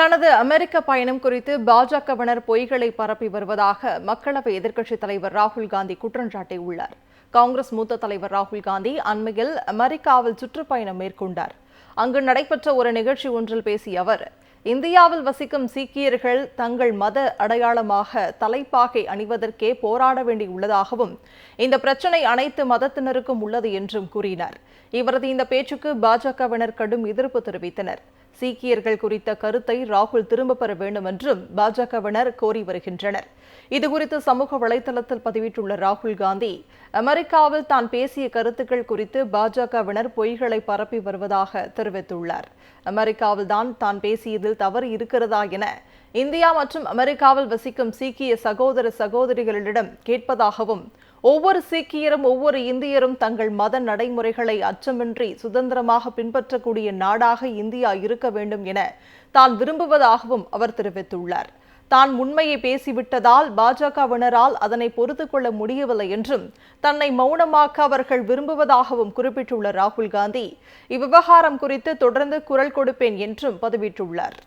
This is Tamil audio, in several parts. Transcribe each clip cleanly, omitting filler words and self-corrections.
தனது அமெரிக்க பயணம் குறித்து பாஜகவினர் பொய்களை பரப்பி வருவதாக மக்களவை எதிர்க்கட்சித் தலைவர் ராகுல் காந்தி குற்றம் சாட்டியுள்ளார். காங்கிரஸ் மூத்த தலைவர் ராகுல் காந்தி அண்மையில் அமெரிக்காவில் சுற்றுப்பயணம் மேற்கொண்டார். அங்கு நடைபெற்ற ஒரு நிகழ்ச்சி ஒன்றில் பேசிய அவர், இந்தியாவில் வசிக்கும் சீக்கியர்கள் தங்கள் மத அடையாளமாக தலைப்பாகை அணிவதற்கே போராட வேண்டியுள்ளதாகவும் இந்த பிரச்சினை அனைத்து மதத்தினருக்கும் உள்ளது என்றும் கூறினார். இவரது இந்த பேச்சுக்கு பாஜகவினர் கடும் எதிர்ப்பு தெரிவித்தனர். சீக்கியர்கள் குறித்த கருத்தை ராகுல் திரும்பப் பெற வேண்டும் என்றும் பாஜகவினர் கோரி வருகின்றனர். இதுகுறித்து சமூக வலைதளத்தில் பதிவிட்டுள்ள ராகுல் காந்தி, அமெரிக்காவில் தான் பேசிய கருத்துக்கள் குறித்து பாஜகவினர் பொய்களை பரப்பி வருவதாக தெரிவித்துள்ளார். அமெரிக்காவில் தான் பேசியதில் தவறு இருக்கிறதா என இந்தியா மற்றும் அமெரிக்காவில் வசிக்கும் சீக்கிய சகோதர சகோதரிகளிடம் கேட்பதாகவும், ஒவ்வொரு சீக்கியரும் ஒவ்வொரு இந்தியரும் தங்கள் மத நடைமுறைகளை அச்சமின்றி சுதந்திரமாக பின்பற்றக்கூடிய நாடாக இந்தியா இருக்க வேண்டும் என தான் விரும்புவதாகவும் அவர் தெரிவித்துள்ளார். தான் உண்மையை பேசிவிட்டதால் பாஜகவினரால் அதனை பொறுத்துக் கொள்ள முடியவில்லை என்றும் தன்னை மௌனமாக்க அவர்கள் விரும்புவதாகவும் குறிப்பிட்டுள்ள ராகுல் காந்தி, இவ்விவகாரம் குறித்து தொடர்ந்து குரல் கொடுப்பேன் என்றும் பதிவிட்டுள்ளார்.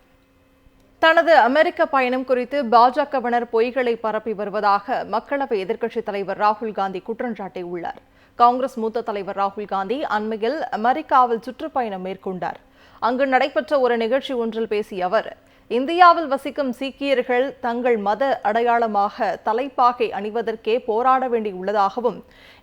தனது அமெரிக்க பயணம் குறித்து பாஜகவினர் பொய்களை பரப்பி வருவதாக மக்களவை எதிர்க்கட்சித் தலைவர் ராகுல் காந்தி குற்றம் சாட்டியுள்ளார். காங்கிரஸ் மூத்த தலைவர் ராகுல் காந்தி அண்மையில் அமெரிக்காவில் சுற்றுப்பயணம் மேற்கொண்டார். அங்கு நடைபெற்ற ஒரு நிகழ்ச்சி ஒன்றில் பேசிய அவர், இந்தியாவில் வசிக்கும் சீக்கியர்கள் தங்கள் மத அடையாளமாக தலைப்பாகை அணிவதற்கே போராட வேண்டியுள்ளதாகவும்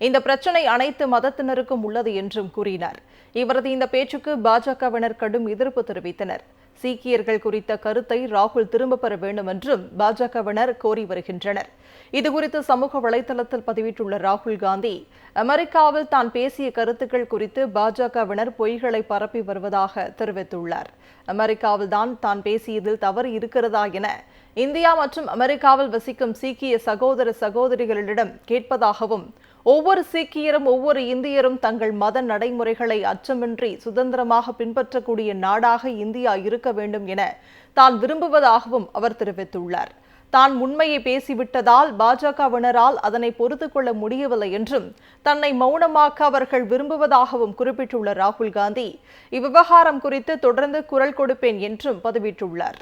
இந்த பிரச்சினை அனைத்து மதத்தினருக்கும் உள்ளது என்றும் கூறினார். இவரது இந்த பேச்சுக்கு பாஜகவினர் கடும் எதிர்ப்பு தெரிவித்தனர். சீக்கியர்கள் குறித்த கருத்தை ராகுல் திரும்பப் பெற வேண்டும் என்றும் பாஜகவினர் கோரி வருகின்றனர். இதுகுறித்து சமூக வலைதளத்தில் பதிவிட்டுள்ள ராகுல் காந்தி, அமெரிக்காவில் தான் பேசிய கருத்துக்கள் குறித்து பாஜகவினர் பொய்களை பரப்பி வருவதாக தெரிவித்துள்ளார். அமெரிக்காவில் தான் பேசியதில் தவறு இருக்கிறதா என இந்தியா மற்றும் அமெரிக்காவில் வசிக்கும் சீக்கிய சகோதர சகோதரிகளிடம் கேட்பதாகவும், ஒவ்வொரு சீக்கியரும் ஒவ்வொரு இந்தியரும் தங்கள் மத நடைமுறைகளை அச்சமின்றி சுதந்திரமாக பின்பற்றக்கூடிய நாடாக இந்தியா இருக்க வேண்டும் என தான் விரும்புவதாகவும் அவர் தெரிவித்துள்ளார். தான் உண்மையை பேசிவிட்டதால் பாஜகவினரால் அதனை பொறுத்துக் கொள்ள முடியவில்லை என்றும் தன்னை மௌனமாக்க அவர்கள் விரும்புவதாகவும் குறிப்பிட்டுள்ள ராகுல் காந்தி, இவ்விவகாரம் குறித்து தொடர்ந்து குரல் கொடுப்பேன் என்றும் பதிவிட்டுள்ளார்.